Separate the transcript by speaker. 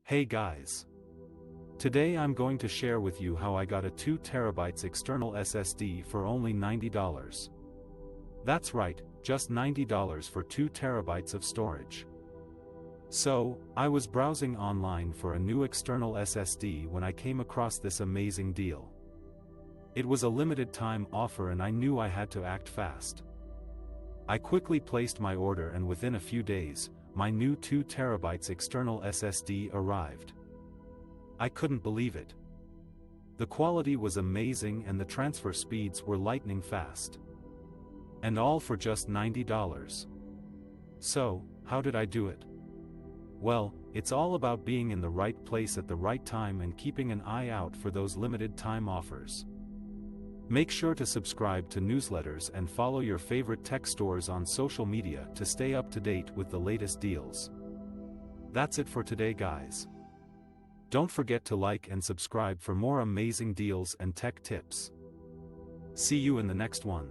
Speaker 1: Hey guys! Today I'm going to share with you how I got a 2 terabytes external SSD for only $90. That's right, just $90 for 2 terabytes of storage. So, I was browsing online for a new external SSD when I came across this amazing deal. It was a limited time offer and I knew I had to act fast. I quickly placed my order and within a few days, my new 2 terabytes external SSD arrived. I couldn't believe it. The quality was amazing and the transfer speeds were lightning fast. And all for just $90. So, how did I do it? Well, it's all about being in the right place at the right time and keeping an eye out for those limited time offers. Make sure to subscribe to newsletters and follow your favorite tech stores on social media to stay up to date with the latest deals. That's it for today, guys. Don't forget to like and subscribe for more amazing deals and tech tips. See you in the next one.